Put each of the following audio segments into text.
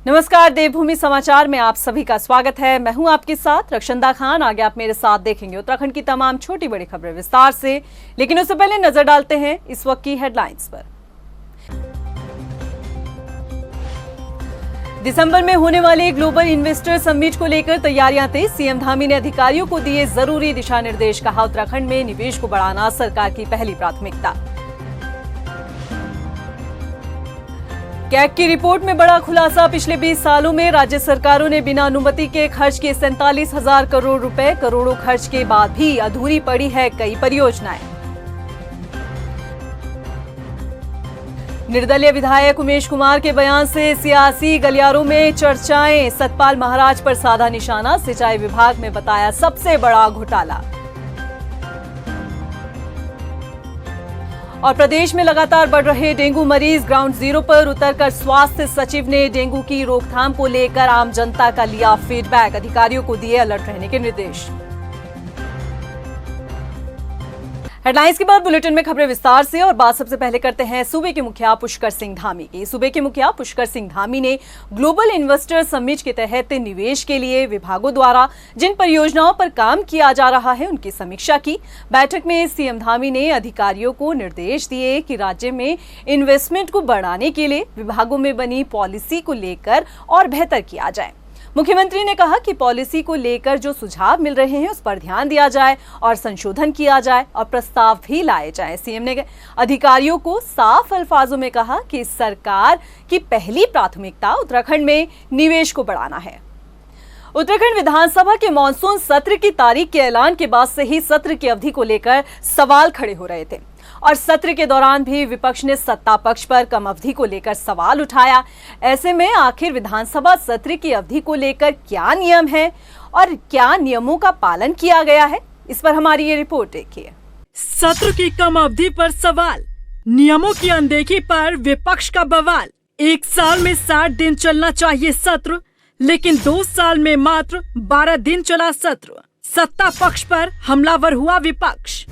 नमस्कार, देवभूमि समाचार में आप सभी का स्वागत है। मैं हूं आपके साथ रक्षंदा खान। आगे आप मेरे साथ देखेंगे उत्तराखंड की तमाम छोटी बड़ी खबरें विस्तार से, लेकिन उससे पहले नजर डालते हैं इस वक्त की हेडलाइंस पर। दिसंबर में होने वाले ग्लोबल इन्वेस्टर समिट को लेकर तैयारियां तेज। सीएम धामी ने अधिकारियों को दिए जरूरी दिशा निर्देश। कहा, उत्तराखंड में निवेश को बढ़ाना सरकार की पहली प्राथमिकता। कैग की रिपोर्ट में बड़ा खुलासा। पिछले 20 सालों में राज्य सरकारों ने बिना अनुमति के खर्च किए 47,000 करोड़ रुपए। करोड़ों खर्च के बाद भी अधूरी पड़ी है कई परियोजनाएं। निर्दलीय विधायक उमेश कुमार के बयान से सियासी गलियारों में चर्चाएं। सतपाल महाराज पर साधा निशाना। सिंचाई विभाग में बताया सबसे बड़ा घोटाला। और प्रदेश में लगातार बढ़ रहे डेंगू मरीज। ग्राउंड जीरो पर उतरकर स्वास्थ्य सचिव ने डेंगू की रोकथाम को लेकर आम जनता का लिया फीडबैक। अधिकारियों को दिए अलर्ट रहने के निर्देश। हेडलाइंस के बाद बुलेटिन में खबरें विस्तार से। और बात सबसे पहले करते हैं सूबे के मुखिया पुष्कर सिंह धामी की। सूबे के मुखिया पुष्कर सिंह धामी ने ग्लोबल इन्वेस्टर समिट के तहत निवेश के लिए विभागों द्वारा जिन परियोजनाओं पर काम किया जा रहा है उनकी समीक्षा की। बैठक में सीएम धामी ने अधिकारियों को निर्देश दिए कि राज्य में इन्वेस्टमेंट को बढ़ाने के लिए विभागों में बनी पॉलिसी को लेकर और बेहतर किया जाए। मुख्यमंत्री ने कहा कि पॉलिसी को लेकर जो सुझाव मिल रहे हैं उस पर ध्यान दिया जाए और संशोधन किया जाए और प्रस्ताव भी लाए जाए। सीएम ने अधिकारियों को साफ अल्फाजों में कहा कि सरकार की पहली प्राथमिकता उत्तराखंड में निवेश को बढ़ाना है। उत्तराखंड विधानसभा के मानसून सत्र की तारीख के ऐलान के बाद से ही सत्र की अवधि को लेकर सवाल खड़े हो रहे थे और सत्र के दौरान भी विपक्ष ने सत्ता पक्ष पर कम अवधि को लेकर सवाल उठाया। ऐसे में आखिर विधानसभा सत्र की अवधि को लेकर क्या नियम है और क्या नियमों का पालन किया गया है, इस पर हमारी ये रिपोर्ट देखिए। सत्र की कम अवधि पर सवाल, नियमों की अनदेखी पर विपक्ष का बवाल। 1 साल में 60 दिन चलना चाहिए सत्र, लेकिन 2 साल में मात्र 12 दिन चला सत्र। सत्ता पक्ष पर हमलावर हुआ विपक्ष।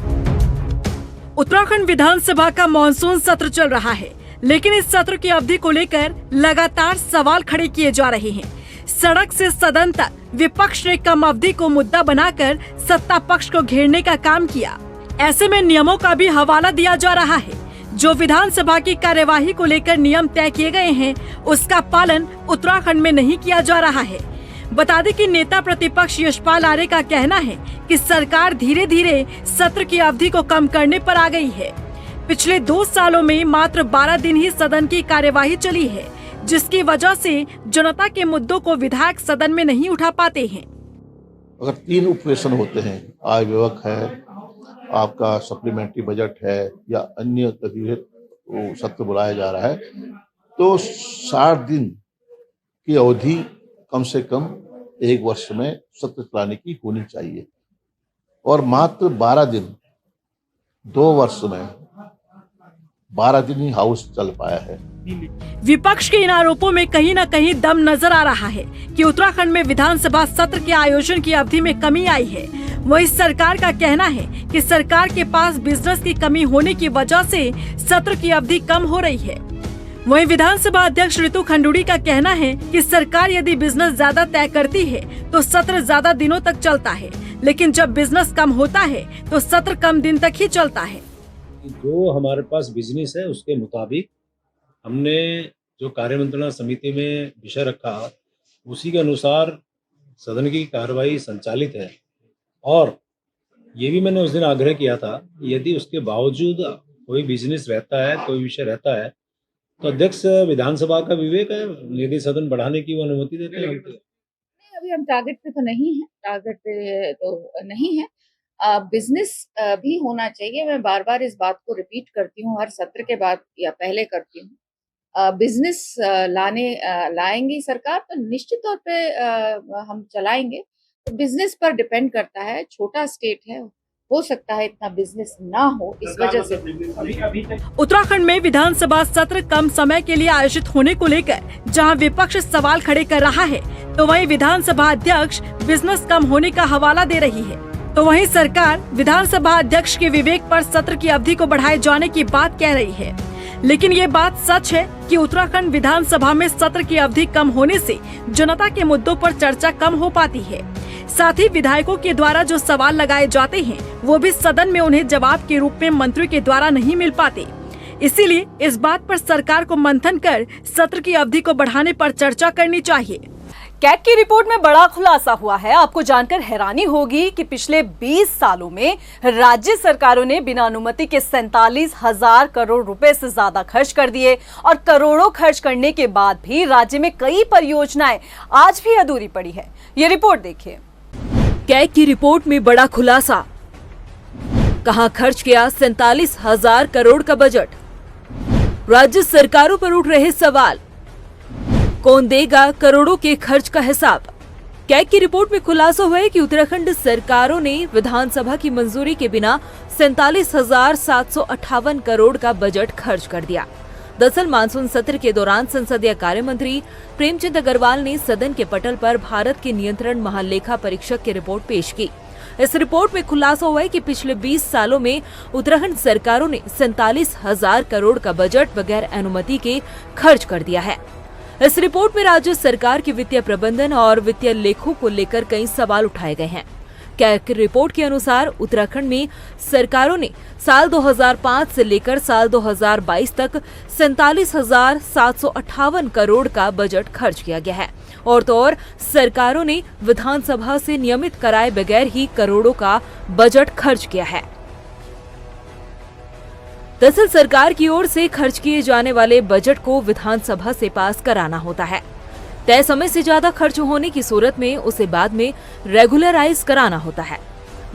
उत्तराखंड विधानसभा का मानसून सत्र चल रहा है, लेकिन इस सत्र की अवधि को लेकर लगातार सवाल खड़े किए जा रहे हैं। सड़क से सदन तक विपक्ष ने कम अवधि को मुद्दा बनाकर सत्ता पक्ष को घेरने का काम किया। ऐसे में नियमों का भी हवाला दिया जा रहा है। जो विधानसभा की कार्यवाही को लेकर नियम तय किए गए हैं, उसका पालन उत्तराखंड में नहीं किया जा रहा है। बता दें कि नेता प्रतिपक्ष यशपाल आर्य का कहना है कि सरकार धीरे धीरे सत्र की अवधि को कम करने पर आ गई है। पिछले 2 सालों में मात्र 12 दिन ही सदन की कार्यवाही चली है, जिसकी वजह से जनता के मुद्दों को विधायक सदन में नहीं उठा पाते हैं। अगर 3 उपवेशन होते हैं, आय विभाग है, आपका सप्लीमेंट्री बजट है या अन्य गतिविधि सत्र बुलाया जा रहा है, तो 60 दिन की अवधि कम से कम 1 वर्ष में सत्र चलाने की होनी चाहिए और मात्र 12 दिन 2 वर्ष में 12 दिन ही हाउस चल पाया है। विपक्ष के इन आरोपों में कहीं न कहीं दम नजर आ रहा है कि उत्तराखंड में विधानसभा सत्र के आयोजन की अवधि में कमी आई है। वहीं सरकार का कहना है कि सरकार के पास बिजनेस की कमी होने की वजह से सत्र की अवधि कम हो रही है। वहीं विधानसभा अध्यक्ष ऋतु खंडूड़ी का कहना है कि सरकार यदि बिजनेस ज्यादा तय करती है तो सत्र ज्यादा दिनों तक चलता है, लेकिन जब बिजनेस कम होता है तो सत्र कम दिन तक ही चलता है। जो हमारे पास बिजनेस है उसके मुताबिक हमने जो कार्यमंत्रणा समिति में विषय रखा, उसी के अनुसार सदन की कार्यवाही संचालित है। और ये भी मैंने उस दिन आग्रह किया था, यदि उसके बावजूद कोई बिजनेस रहता है, कोई विषय रहता है, तो अध्यक्ष विधानसभा का विवेक है, यदि सदन बढ़ाने की वो अनुमति देते हैं। अभी हम टारगेट पे तो नहीं है, टारगेट पे तो नहीं है। बिजनेस भी होना चाहिए। मैं बार बार इस बात को रिपीट करती हूँ, हर सत्र के बाद या पहले करती हूँ। बिजनेस लाएंगी सरकार तो निश्चित तौर पे हम चलाएंगे। तो बिजनेस पर डिपेंड करता है। छोटा स्टेट है, हो सकता है इतना बिजनेस ना हो, इस वजह से। उत्तराखंड में विधानसभा सत्र कम समय के लिए आयोजित होने को लेकर जहां विपक्ष सवाल खड़े कर रहा है, तो वहीं विधानसभा अध्यक्ष बिजनेस कम होने का हवाला दे रही है। तो वहीं सरकार विधानसभा अध्यक्ष के विवेक पर सत्र की अवधि को बढ़ाए जाने की बात कह रही है। लेकिन ये बात सच है कि उत्तराखंड विधानसभा में सत्र की अवधि कम होने से जनता के मुद्दों पर चर्चा कम हो पाती है। साथ ही विधायकों के द्वारा जो सवाल लगाए जाते हैं वो भी सदन में उन्हें जवाब के रूप में मंत्री के द्वारा नहीं मिल पाते। इसीलिए इस बात पर सरकार को मंथन कर सत्र की अवधि को बढ़ाने पर चर्चा करनी चाहिए। कैग की रिपोर्ट में बड़ा खुलासा हुआ है। आपको जानकर हैरानी होगी कि पिछले 20 सालों में राज्य सरकारों ने बिना अनुमति के 47,000 करोड़ रुपए से ज्यादा खर्च कर दिए और करोड़ों खर्च करने के बाद भी राज्य में कई परियोजनाएं आज भी अधूरी पड़ी है। ये रिपोर्ट देखिए। कैग की रिपोर्ट में बड़ा खुलासा, कहां खर्च किया 47,000 करोड़ का बजट। राज्य सरकारों पर उठ रहे सवाल, कौन देगा करोड़ों के खर्च का हिसाब। कैग की रिपोर्ट में खुलासा हुआ है कि उत्तराखंड सरकारों ने विधानसभा की मंजूरी के बिना 47,758 करोड़ का बजट खर्च कर दिया। दरअसल मानसून सत्र के दौरान संसदीय कार्य मंत्री प्रेमचंद अग्रवाल ने सदन के पटल पर भारत के नियंत्रण महालेखा परीक्षक की रिपोर्ट पेश की। इस रिपोर्ट में खुलासा हुआ है कि पिछले 20 सालों में उत्तराखंड सरकारों ने 47,000 करोड़ का बजट बगैर अनुमति के खर्च कर दिया है। इस रिपोर्ट में राज्य सरकार के वित्तीय प्रबंधन और वित्तीय लेखों को लेकर कई सवाल उठाए गए हैं। कैग की रिपोर्ट के अनुसार उत्तराखंड में सरकारों ने साल 2005 से लेकर साल 2022 तक 47,758 करोड़ का बजट खर्च किया गया है और तो और सरकारों ने विधानसभा से नियमित कराए बगैर ही करोड़ों का बजट खर्च किया है। दरअसल सरकार की ओर से खर्च किए जाने वाले बजट को विधानसभा से पास कराना होता है। तय समय से ज्यादा खर्च होने की सूरत में उसे बाद में रेगुलराइज कराना होता है।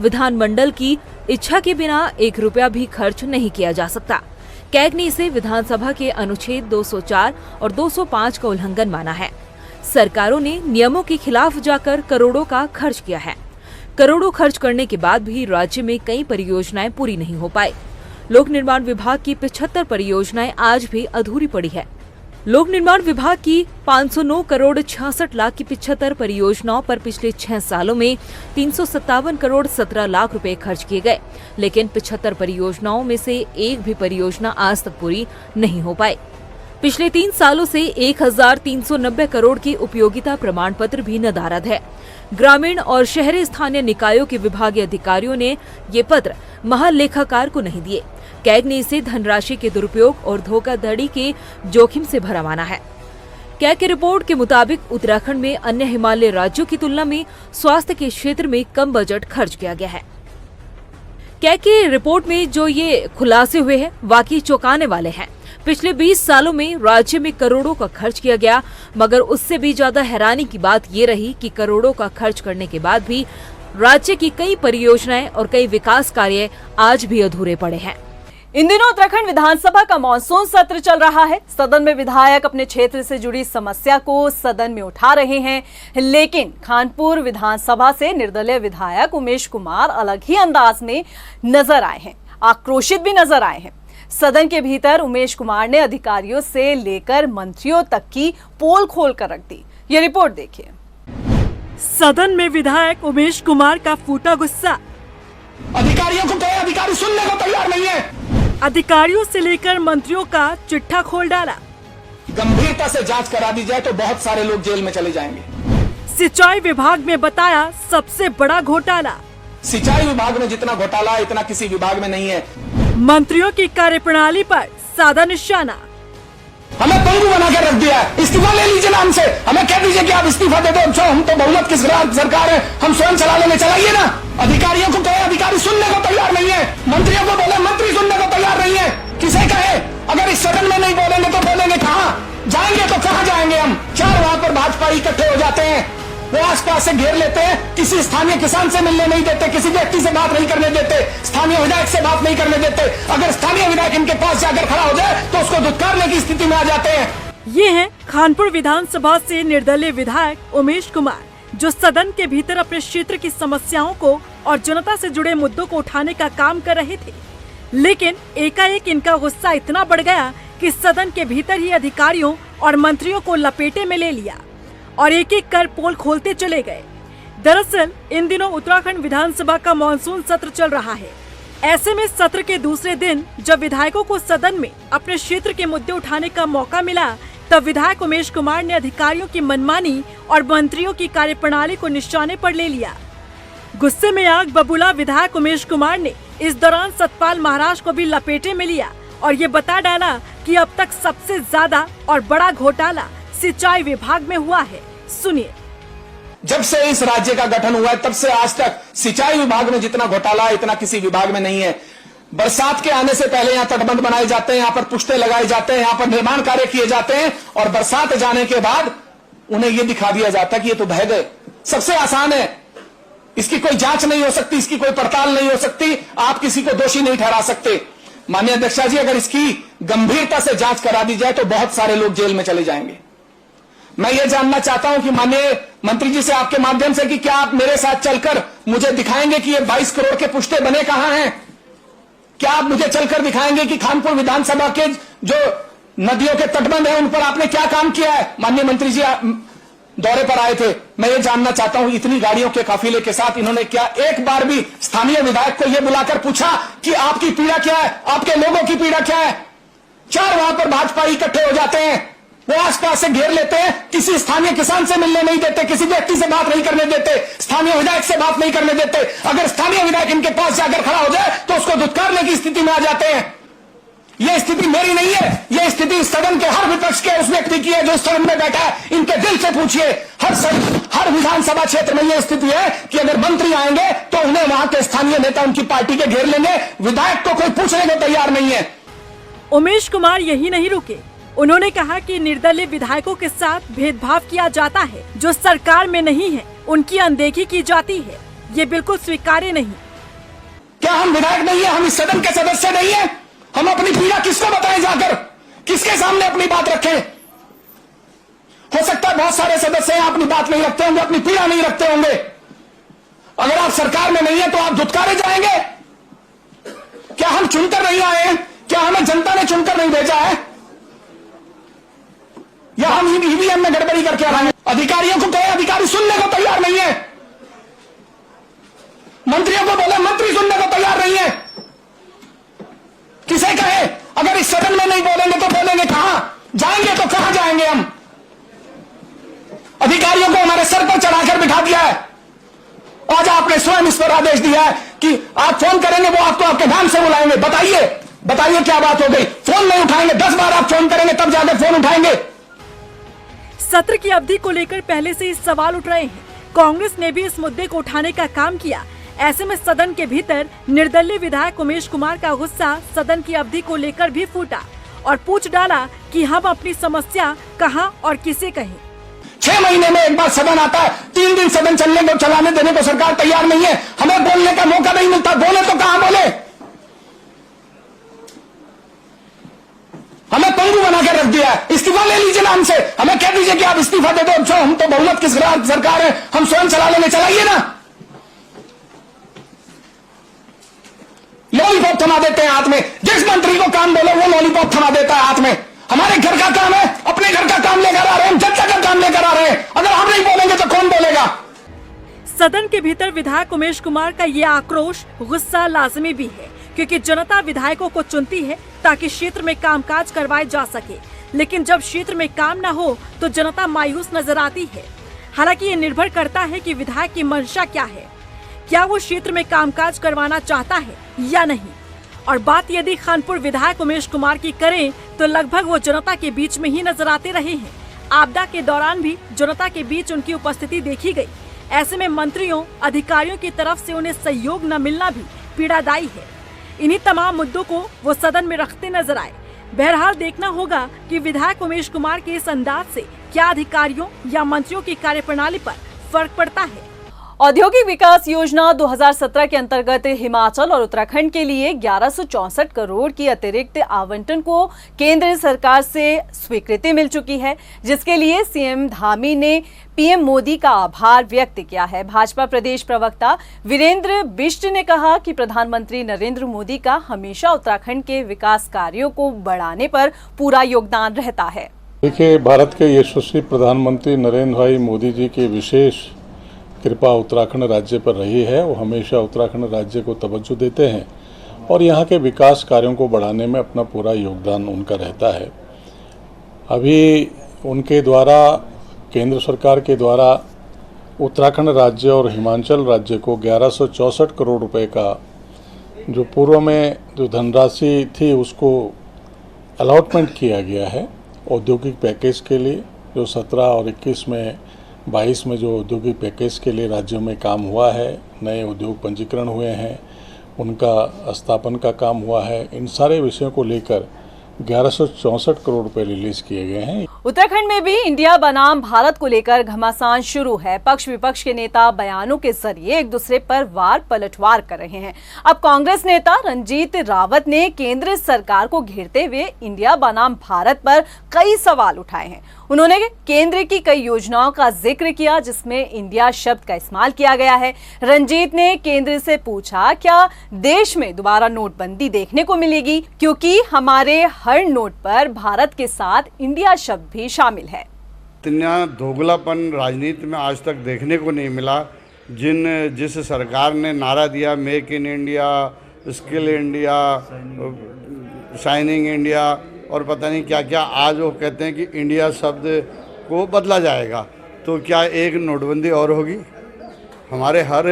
विधानमंडल की इच्छा के बिना 1 रुपया भी खर्च नहीं किया जा सकता। कैग ने इसे विधानसभा के अनुच्छेद 204 और 205 का उल्लंघन माना है। सरकारों ने नियमों के खिलाफ जाकर करोड़ों का खर्च किया है। करोड़ों खर्च करने के बाद भी राज्य में कई परियोजनाएं पूरी नहीं हो पाई। लोक निर्माण विभाग की 75 परियोजनाएं आज भी अधूरी पड़ी है। लोक निर्माण विभाग की 509 करोड़ 66 लाख की 75 परियोजनाओं पर पिछले 6 सालों में 357 करोड़ 17 लाख रुपए खर्च किए गए, लेकिन 75 परियोजनाओं में से एक भी परियोजना आज तक पूरी नहीं हो पाई। पिछले 3 सालों से 1,390 करोड़ की उपयोगिता प्रमाण पत्र भी नदारद है। ग्रामीण और शहरी स्थानीय निकायों के विभागीय अधिकारियों ने ये पत्र महालेखाकार को नहीं दिए। कैग ने इसे धनराशि के दुरुपयोग और धोखाधड़ी के जोखिम से भरा माना है। कैग की रिपोर्ट के मुताबिक उत्तराखंड में अन्य हिमालय राज्यों की तुलना में स्वास्थ्य के क्षेत्र में कम बजट खर्च किया गया है। कैग की रिपोर्ट में जो ये खुलासे हुए हैं वाकई चौंकाने वाले हैं। पिछले 20 सालों में राज्य में करोड़ों का खर्च किया गया, मगर उससे भी ज्यादा हैरानी की बात ये रही कि करोड़ों का खर्च करने के बाद भी राज्य की कई परियोजनाएं और कई विकास कार्य आज भी अधूरे पड़े हैं। इन दिनों उत्तराखंड विधानसभा का मानसून सत्र चल रहा है। सदन में विधायक अपने क्षेत्र से जुड़ी समस्या को सदन में उठा रहे हैं, लेकिन खानपुर विधानसभा से निर्दलीय विधायक उमेश कुमार अलग ही अंदाज में नजर आए हैं, आक्रोशित भी नजर आए हैं। सदन के भीतर उमेश कुमार ने अधिकारियों से लेकर मंत्रियों तक की पोल खोल कर रख दी। ये रिपोर्ट देखिए। सदन में विधायक उमेश कुमार का फूटा गुस्सा। अधिकारियों को कहे, अधिकारी सुनने को तैयार नहीं है। अधिकारियों से लेकर मंत्रियों का चिट्ठा खोल डाला। गंभीरता से जांच करा दी जाए तो बहुत सारे लोग जेल में चले जाएंगे। सिंचाई विभाग में बताया सबसे बड़ा घोटाला। सिंचाई विभाग में जितना घोटाला इतना किसी विभाग में नहीं है। मंत्रियों की कार्यप्रणाली पर साधा निशाना। हमें पंगु बना के रख दिया है। इस्तीफा ले लीजिए नाम से, हमें कह दीजिए कि आप इस्तीफा दे दो। हम तो बहुमत की सरकार है, हम स्वयं चला लेंगे, चलाइए ना। अधिकारियों को कहे, अधिकारी सुनने को तैयार नहीं है। मंत्रियों को बोले, मंत्री सुनने को तैयार नहीं है। किसे कहे, अगर इस सदन में नहीं बोलेंगे तो बोलेंगे कहाँ? जाएंगे तो कहाँ जाएंगे हम? 4 वहां पर भाजपा इकट्ठे हो जाते हैं, वो आसपास से घेर लेते हैं, किसी स्थानीय किसान से मिलने नहीं देते, किसी व्यक्ति से बात नहीं करने देते, स्थानीय विधायक से बात नहीं करने देते। अगर स्थानीय विधायक इनके पास जाकर खड़ा हो जाए तो उसको धुतकारने की स्थिति में आ जाते हैं। ये है खानपुर विधानसभा से निर्दलीय विधायक उमेश कुमार, जो सदन के भीतर अपने क्षेत्र की समस्याओं को और जनता से जुड़े मुद्दों को उठाने का काम कर रहे थे, लेकिन एकाएक इनका गुस्सा इतना बढ़ गया कि सदन के भीतर ही अधिकारियों और मंत्रियों को लपेटे में ले लिया और एक एक कर पोल खोलते चले गए। दरअसल इन दिनों उत्तराखंड विधानसभा का मानसून सत्र चल रहा है। ऐसे में सत्र के दूसरे दिन जब विधायकों को सदन में अपने क्षेत्र के मुद्दे उठाने का मौका मिला, तब विधायक उमेश कुमार ने अधिकारियों की मनमानी और मंत्रियों की कार्यप्रणाली को निशाने पर ले लिया। गुस्से में आग बबूला विधायक उमेश कुमार ने इस दौरान सतपाल महाराज को भी लपेटे में लिया और ये बता डाला कि अब तक सबसे ज्यादा और बड़ा घोटाला सिंचाई विभाग में हुआ है। सुनिए। जब से इस राज्य का गठन हुआ है तब से आज तक सिंचाई विभाग में जितना घोटाला है इतना किसी विभाग में नहीं है। बरसात के आने से पहले यहाँ तटबंध बनाए जाते हैं, यहाँ पर पुश्ते लगाए जाते हैं, यहाँ पर निर्माण कार्य किए जाते हैं और बरसात जाने के बाद उन्हें यह दिखा दिया जाता है कि ये तो बह गए। सबसे आसान है, इसकी कोई जांच नहीं हो सकती, इसकी कोई पड़ताल नहीं हो सकती, आप किसी को दोषी नहीं ठहरा सकते। माननीय अध्यक्षा जी, अगर इसकी गंभीरता से जांच करा दी जाए तो बहुत सारे लोग जेल में चले जाएंगे। मैं ये जानना चाहता हूं कि माननीय मंत्री जी से आपके माध्यम से कि क्या आप मेरे साथ चलकर मुझे दिखाएंगे कि ये 22 करोड़ के पुश्ते बने कहां हैं? क्या आप मुझे चलकर दिखाएंगे कि खानपुर विधानसभा के जो नदियों के तटबंध हैं उन पर आपने क्या काम किया है? माननीय मंत्री जी दौरे पर आए थे, मैं ये जानना चाहता हूं इतनी गाड़ियों के काफिले के साथ इन्होंने क्या एक बार भी स्थानीय विधायक को यह बुलाकर पूछा कि आपकी पीड़ा क्या है, आपके लोगों की पीड़ा क्या है? 4 वहां पर भाजपा इकट्ठे हो जाते हैं, वो आसपास से घेर लेते हैं, किसी स्थानीय किसान से मिलने नहीं देते, किसी व्यक्ति से बात नहीं करने देते, स्थानीय विधायक से बात नहीं करने देते। अगर स्थानीय विधायक इनके पास जाकर खड़ा हो जाए तो उसको धुतकारने की स्थिति में आ जाते हैं। यह स्थिति मेरी नहीं है, यह स्थिति सदन के हर विपक्ष के उस व्यक्ति की है जो सदन में बैठा है। इनके दिल से पूछिए, हर विधानसभा क्षेत्र में यह स्थिति है कि अगर मंत्री आएंगे तो उन्हें वहां के स्थानीय नेता उनकी पार्टी के घेर लेंगे, विधायक को कोई पूछने को तैयार नहीं है। उमेश कुमार यही नहीं रुके, उन्होंने कहा कि निर्दलीय विधायकों के साथ भेदभाव किया जाता है, जो सरकार में नहीं है उनकी अनदेखी की जाती है, ये बिल्कुल स्वीकार्य नहीं। क्या हम विधायक नहीं है, हम इस सदन के सदस्य नहीं है? हम अपनी पीड़ा किसको बताएं जाकर, किसके सामने अपनी बात रखें? हो सकता है बहुत सारे सदस्य हैं अपनी बात नहीं रखते होंगे, अपनी पीड़ा नहीं रखते होंगे। अगर आप सरकार में नहीं है तो आप धुतकारे जाएंगे? क्या हम चुनकर नहीं आए हैं? क्या हमें जनता ने चुनकर नहीं भेजा है? या हम ईवीएम में गड़बड़ी करके आ रहे हैं? अधिकारियों को कहे, अधिकारी सुनने को तैयार नहीं है। मंत्रियों को बोले, मंत्री सुनने को तैयार नहीं है। किसे कहे? अगर इस सदन में नहीं बोलेंगे तो बोलेंगे कहां? जाएंगे तो कहां जाएंगे हम? अधिकारियों को हमारे सर पर चढ़ाकर बिठा दिया है। आज आपने स्वयं इस पर आदेश दिया है कि आप फोन करेंगे, वो आपको आपके नाम से बुलाएंगे। बताइए क्या बात हो गई? फोन नहीं उठाएंगे, 10 बार आप फोन करेंगे तब जाकर फोन उठाएंगे। सत्र की अवधि को लेकर पहले से ही सवाल उठ रहे हैं। कांग्रेस ने भी इस मुद्दे को उठाने का काम किया। ऐसे में सदन के भीतर निर्दलीय विधायक उमेश कुमार का गुस्सा सदन की अवधि को लेकर भी फूटा और पूछ डाला कि हम अपनी समस्या कहां और किसे कहें। 6 महीने में एक बार सदन आता है, 3 दिन सदन चलाने देने को सरकार तैयार नहीं है। हमें बोलने का मौका नहीं मिलता, बोले तो कहां बोले? हमें पंगु बना के रख दिया है। इस्तीफा ले लीजिए नाम से, हमें कह दीजिए कि आप इस्तीफा दे दो, हम तो बहुमत की सरकार है, हम स्वयं चला लेंगे, चलाइए ना। लॉलीपॉप थमा देते हैं हाथ में, जिस मंत्री को काम बोले वो लॉलीपॉप थमा देता है हाथ में। हमारे घर का काम है, अपने घर का काम लेकर आ रहे हैं, हम जनता का काम लेकर आ रहे हैं। अगर हम नहीं बोलेंगे तो कौन बोलेगा? सदन के भीतर विधायक उमेश कुमार का ये आक्रोश, गुस्सा लाजमी भी है, क्योंकि जनता विधायकों को चुनती है ताकि क्षेत्र में कामकाज करवाए जा सके। लेकिन जब क्षेत्र में काम न हो तो जनता मायूस नजर आती है। हालांकि ये निर्भर करता है कि विधायक की मंशा क्या है, क्या वो क्षेत्र में कामकाज करवाना चाहता है या नहीं। और बात यदि खानपुर विधायक उमेश कुमार की करें तो लगभग वो जनता के बीच में ही नजर आते रहे हैं। आपदा के दौरान भी जनता के बीच उनकी उपस्थिति देखी गई। ऐसे में मंत्रियों, अधिकारियों की तरफ से उन्हें सहयोग न मिलना भी पीड़ादायी है। इन्हीं तमाम मुद्दों को वो सदन में रखते नजर आए। बहरहाल देखना होगा कि विधायक उमेश कुमार के इस अंदाज से क्या अधिकारियों या मंत्रियों की कार्यप्रणाली पर फर्क पड़ता है। औद्योगिक विकास योजना 2017 के अंतर्गत हिमाचल और उत्तराखंड के लिए 1164 करोड़ की अतिरिक्त आवंटन को केंद्र सरकार से स्वीकृति मिल चुकी है, जिसके लिए सीएम धामी ने पीएम मोदी का आभार व्यक्त किया है। भाजपा प्रदेश प्रवक्ता वीरेंद्र बिष्ट ने कहा कि प्रधानमंत्री नरेंद्र मोदी का हमेशा उत्तराखंड के विकास कार्यों को बढ़ाने पर पूरा योगदान रहता है। देखिए, भारत के यशस्वी प्रधानमंत्री नरेंद्र भाई मोदी जी की विशेष कृपा उत्तराखंड राज्य पर रही है। वो हमेशा उत्तराखंड राज्य को तवज्जो देते हैं और यहाँ के विकास कार्यों को बढ़ाने में अपना पूरा योगदान उनका रहता है। अभी उनके द्वारा, केंद्र सरकार के द्वारा उत्तराखंड राज्य और हिमाचल राज्य को 1164 करोड़ रुपए का जो पूर्व में जो धनराशि थी उसको अलॉटमेंट किया गया है औद्योगिक पैकेज के लिए, जो 17 और 21 में 22 में जो औद्योगिक पैकेज के लिए राज्यों में काम हुआ है, नए उद्योग पंजीकरण हुए हैं, उनका स्थापन का काम हुआ है। इन सारे विषयों को लेकर 1164 करोड़ रुपए रिलीज किए गए हैं। उत्तराखंड में भी इंडिया बनाम भारत को लेकर घमासान शुरू है। पक्ष विपक्ष के नेता बयानों के जरिए एक दूसरे पर वार पलटवार कर रहे हैं। अब कांग्रेस नेता रंजीत रावत ने केंद्र सरकार को घेरते हुए इंडिया बनाम भारत पर कई सवाल उठाए हैं। उन्होंने केंद्र की कई योजनाओं का जिक्र किया जिसमें इंडिया शब्द का इस्तेमाल किया गया है। रंजीत ने केंद्र से पूछा, क्या देश में दोबारा नोटबंदी देखने को मिलेगी, क्योंकि हमारे हर नोट पर भारत के साथ इंडिया शब्द भी शामिल है। इतना दोगलापन राजनीति में आज तक देखने को नहीं मिला। जिस सरकार ने नारा दिया make in India, skill India, shining India और पता नहीं क्या क्या, आज वो कहते हैं कि इंडिया शब्द को बदला जाएगा। तो क्या एक नोटबंदी और होगी? हमारे हर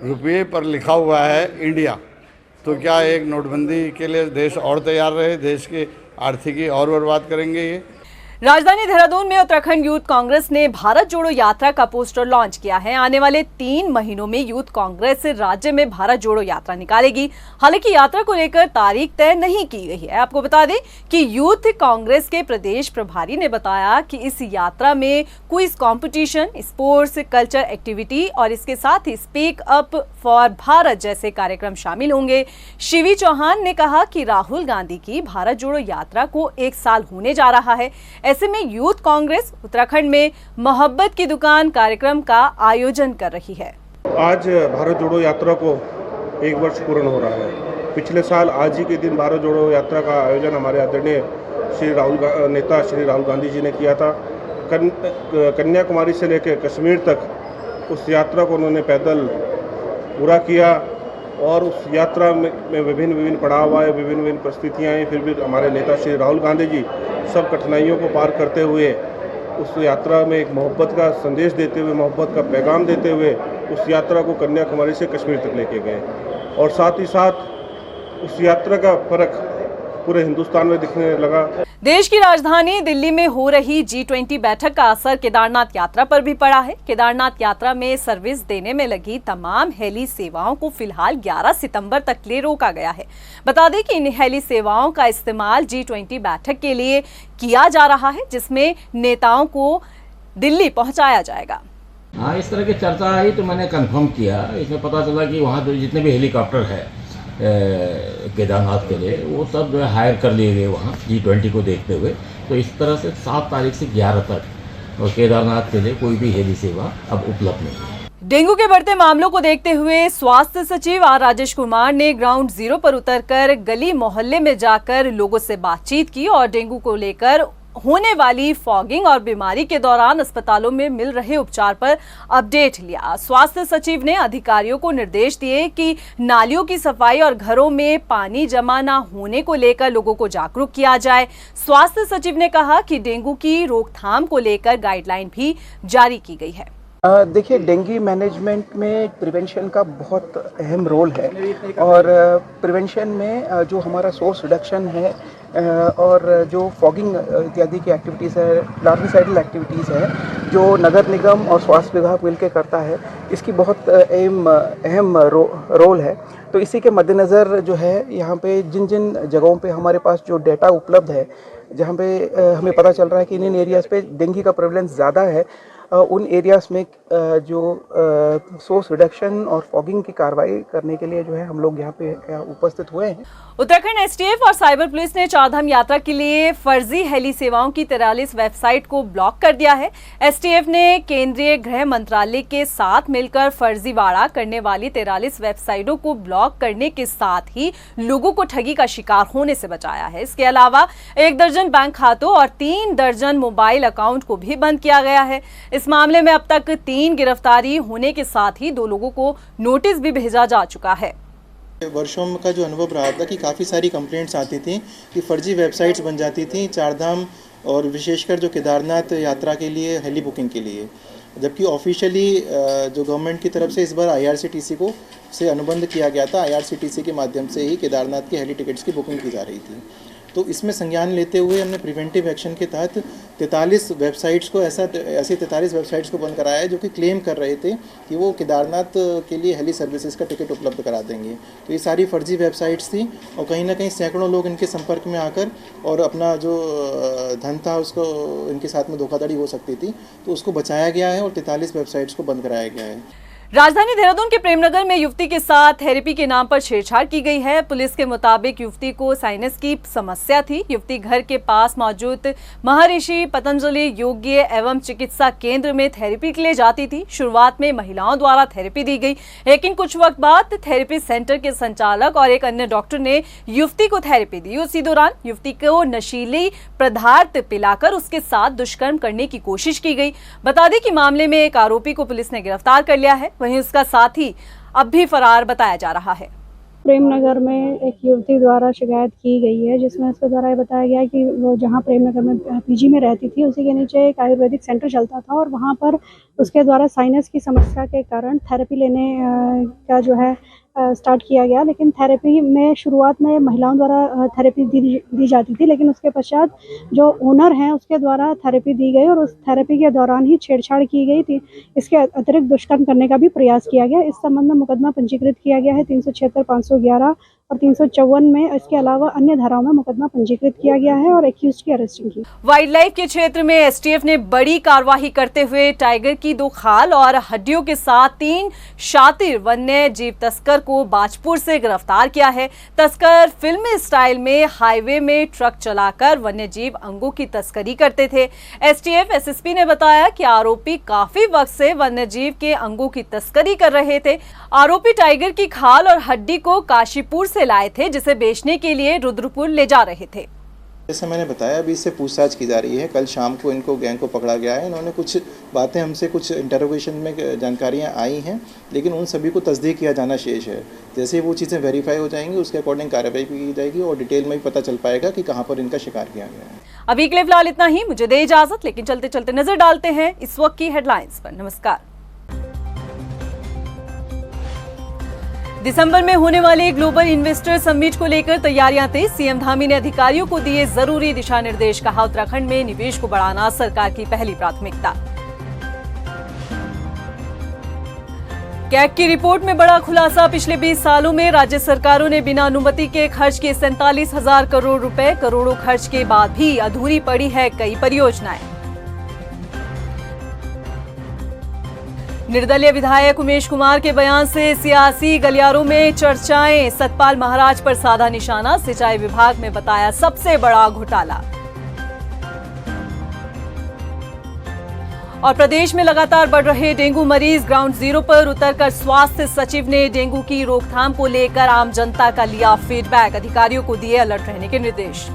रुपये पर लिखा हुआ है इंडिया, तो क्या एक नोटबंदी के लिए देश और तैयार रहे? देश की आर्थिकी और बर्बाद करेंगे ये। राजधानी देहरादून में उत्तराखंड यूथ कांग्रेस ने भारत जोड़ो यात्रा का पोस्टर लॉन्च किया है। आने वाले 3 महीनों में यूथ कांग्रेस राज्य में भारत जोड़ो यात्रा निकालेगी। हालांकि यात्रा को लेकर तारीख तय नहीं की गई है। आपको बता दें कि यूथ कांग्रेस के प्रदेश प्रभारी ने बताया कि इस यात्रा में quiz competition, sports, culture activity और इसके साथ he speak up for Bharat जैसे कार्यक्रम शामिल होंगे। शिवी चौहान ने कहा कि राहुल गांधी की भारत जोड़ो यात्रा को 1 साल होने जा रहा है। ऐसे में यूथ कांग्रेस उत्तराखंड में मोहब्बत की दुकान कार्यक्रम का आयोजन कर रही है। आज भारत जोड़ो यात्रा को 1 वर्ष पूर्ण हो रहा है। पिछले साल आज ही के दिन भारत जोड़ो यात्रा का आयोजन हमारे आदरणीय नेता श्री राहुल गांधी जी ने किया था। कन्याकुमारी से लेकर कश्मीर तक उस यात्रा को उन्होंने पैदल पूरा किया और उस यात्रा में विभिन्न पड़ाव आए, विभिन्न परिस्थितियाँ आई, फिर भी हमारे नेता श्री राहुल गांधी जी सब कठिनाइयों को पार करते हुए उस यात्रा में एक मोहब्बत का संदेश देते हुए, मोहब्बत का पैगाम देते हुए उस यात्रा को कन्याकुमारी से कश्मीर तक लेके गए और साथ ही साथ उस यात्रा का फर्क पूरे हिंदुस्तान में दिखने लगा। देश की राजधानी दिल्ली में हो रही G20 बैठक का असर केदारनाथ यात्रा पर भी पड़ा है। केदारनाथ यात्रा में सर्विस देने में लगी तमाम हेली सेवाओं को फिलहाल 11 सितंबर तक के लिए रोका गया है। बता दें कि इन हेली सेवाओं का इस्तेमाल G20 बैठक के लिए किया जा रहा है, जिसमें नेताओं को दिल्ली पहुंचाया जाएगा। हाँ, इस तरह की चर्चा आई तो मैंने कंफर्म किया। इसमें पता चला कि वहाँ जितने भी हेलीकॉप्टर है केदारनाथ के लिए वो सब हायर कर लिए गए वहाँ G20 को देखते हुए। तो इस तरह से 7 तारीख से 11 तक और केदारनाथ के लिए कोई भी हेली सेवा अब उपलब्ध नहीं है। डेंगू के बढ़ते मामलों को देखते हुए स्वास्थ्य सचिव आर राजेश कुमार ने ग्राउंड जीरो पर उतरकर गली मोहल्ले में जाकर लोगों से बातचीत की और डेंगू को लेकर होने वाली फॉगिंग और बीमारी के दौरान अस्पतालों में मिल रहे उपचार पर अपडेट लिया। स्वास्थ्य सचिव ने अधिकारियों को निर्देश दिए कि नालियों की सफाई और घरों में पानी जमा न होने को लेकर लोगों को जागरूक किया जाए। स्वास्थ्य सचिव ने कहा कि डेंगू की रोकथाम को लेकर गाइडलाइन भी जारी की गई है। देखिए, डेंगू मैनेजमेंट में प्रिवेंशन का बहुत अहम रोल है और प्रिवेंशन में जो हमारा सोर्स रिडक्शन है और जो फॉगिंग इत्यादि की एक्टिविटीज़ है, लार्विसाइडल एक्टिविटीज़ है जो नगर निगम और स्वास्थ्य विभाग मिलकर करता है, इसकी बहुत अहम रोल है। तो इसी के मद्देनज़र जो है यहाँ पे जिन जिन जगहों पे हमारे पास जो डेटा उपलब्ध है, जहाँ पे हमें पता चल रहा है कि इन एरियाज़ पे डेंगू का प्रेवलेंस ज़्यादा है, उन एरियाज़ में जो सोर्स रिडक्शन और फॉगिंग की कार्रवाई करने के लिए जो है हम लोग यहाँ पे उपस्थित हुए हैं। उत्तराखंड एसटीएफ और साइबर पुलिस ने चारधाम यात्रा के लिए फर्जी हेली सेवाओं की 43 वेबसाइट को ब्लॉक कर दिया है। एसटीएफ ने केंद्रीय गृह मंत्रालय के साथ मिलकर फर्जीवाड़ा करने वाली 43 वेबसाइटों को ब्लॉक करने के साथ ही लोगों को ठगी का शिकार होने से बचाया है। इसके अलावा 1 दर्जन बैंक खातों और 3 दर्जन मोबाइल अकाउंट को भी बंद किया गया है। इस मामले में अब तक 3 गिरफ्तारी होने के साथ ही 2 लोगों को नोटिस भी भेजा जा चुका है। वर्षों का जो अनुभव रहा था कि काफ़ी सारी कंप्लेंट्स आती थी कि फर्जी वेबसाइट्स बन जाती थी चारधाम और विशेषकर जो केदारनाथ यात्रा के लिए हेली बुकिंग के लिए, जबकि ऑफिशियली जो गवर्नमेंट की तरफ से इस बार IRCTC को से अनुबंध किया गया था। IRCTC के माध्यम से ही केदारनाथ के हेली टिकट्स की बुकिंग की जा रही थी। तो इसमें संज्ञान लेते हुए हमने प्रिवेंटिव एक्शन के तहत 43 वेबसाइट्स को ऐसी 43 वेबसाइट्स को बंद कराया है जो कि क्लेम कर रहे थे कि वो केदारनाथ के लिए हेली सर्विसेज का टिकट उपलब्ध करा देंगे। तो ये सारी फर्जी वेबसाइट्स थी और कहीं ना कहीं सैकड़ों लोग इनके संपर्क में आकर और अपना जो धन था उसको इनके साथ में धोखाधड़ी हो सकती थी, तो उसको बचाया गया है और 43 वेबसाइट्स को बंद कराया गया है। राजधानी देहरादून के प्रेमनगर में युवती के साथ थेरेपी के नाम पर छेड़छाड़ की गई है। पुलिस के मुताबिक युवती को साइनस की समस्या थी। युवती घर के पास मौजूद महर्षि पतंजलि योग्य एवं चिकित्सा केंद्र में थेरेपी के लिए जाती थी। शुरुआत में महिलाओं द्वारा थेरेपी दी गई, लेकिन कुछ वक्त बाद थेरेपी सेंटर के संचालक और एक अन्य डॉक्टर ने युवती को थेरेपी दी। उसी दौरान युवती को नशीली पदार्थ पिलाकर उसके साथ दुष्कर्म करने की कोशिश की गई। बता दें कि मामले में एक आरोपी को पुलिस ने गिरफ्तार कर लिया है, वहीं उसका साथी अब भी फरार बताया जा रहा है। प्रेमनगर में एक युवती द्वारा शिकायत की गई है, जिसमें उसके द्वारा ये बताया गया कि वो जहाँ प्रेमनगर में PG में रहती थी उसी के नीचे एक आयुर्वेदिक सेंटर चलता था और वहाँ पर उसके द्वारा साइनस की समस्या के कारण थेरेपी लेने का जो है स्टार्ट किया गया। लेकिन थेरेपी में शुरुआत में महिलाओं द्वारा थेरेपी दी जाती थी, लेकिन उसके पश्चात जो ओनर हैं उसके द्वारा थेरेपी दी गई और उस थेरेपी के दौरान ही छेड़छाड़ की गई थी। इसके अतिरिक्त दुष्कर्म करने का भी प्रयास किया गया। इस संबंध में मुकदमा पंजीकृत किया गया है 376, 511 और 354 में। इसके अलावा अन्य धाराओं में मुकदमा पंजीकृत किया गया है और एक्यूज्ड की अरेस्टिंग की। वाइल्ड लाइफ के क्षेत्र में STF ने बड़ी कार्रवाई करते हुए टाइगर की 2 खाल और हड्डियों के साथ 3 शातिर वन्य जीव तस्कर को बाजपुर से गिरफ्तार किया है। तस्कर फिल्मी स्टाइल में हाईवे में ट्रक चलाकर वन्य जीव अंगों की तस्करी करते थे। STF SSP ने बताया कि आरोपी काफी वक्त से वन्य जीव के अंगों की तस्करी कर रहे थे। आरोपी टाइगर की खाल और हड्डी को काशीपुर से लाए थे, जिसे बेचने के लिए रुद्रपुर ले जा रहे थे। जैसे मैंने बताया, अभी इससे पूछताछ की जा रही है। कल शाम को इनको गैंग को पकड़ा गया है। इन्होंने कुछ बातें हमसे कुछ इंटरोगेशन में जानकारियां आई हैं, लेकिन उन सभी को तस्दीक किया जाना शेष है। जैसे ही वो चीज़ें वेरीफाई हो जाएंगी उसके अकॉर्डिंग कार्रवाई की जाएगी और डिटेल में भी पता चल पाएगा कि कहाँ पर इनका शिकार किया गया है। अभी के लिए फिलहाल इतना ही। मुझे दे इजाजत, लेकिन चलते चलते नजर डालते हैं इस वक्त की हेडलाइंस पर। नमस्कार। दिसंबर में होने वाले ग्लोबल इन्वेस्टर समिट को लेकर तैयारियां तेज। सीएम धामी ने अधिकारियों को दिए जरूरी दिशा निर्देश। कहा, उत्तराखंड में निवेश को बढ़ाना सरकार की पहली प्राथमिकता। कैग की रिपोर्ट में बड़ा खुलासा। पिछले 20 सालों में राज्य सरकारों ने बिना अनुमति के खर्च किए 47,000 करोड़ रुपए। करोड़ों खर्च के बाद भी अधूरी पड़ी है कई परियोजनाएं। निर्दलीय विधायक उमेश कुमार के बयान से सियासी गलियारों में चर्चाएं। सतपाल महाराज पर साधा निशाना। सिंचाई विभाग में बताया सबसे बड़ा घोटाला। और प्रदेश में लगातार बढ़ रहे डेंगू मरीज। ग्राउंड जीरो पर उतरकर स्वास्थ्य सचिव ने डेंगू की रोकथाम को लेकर आम जनता का लिया फीडबैक। अधिकारियों को दिए अलर्ट रहने के निर्देश।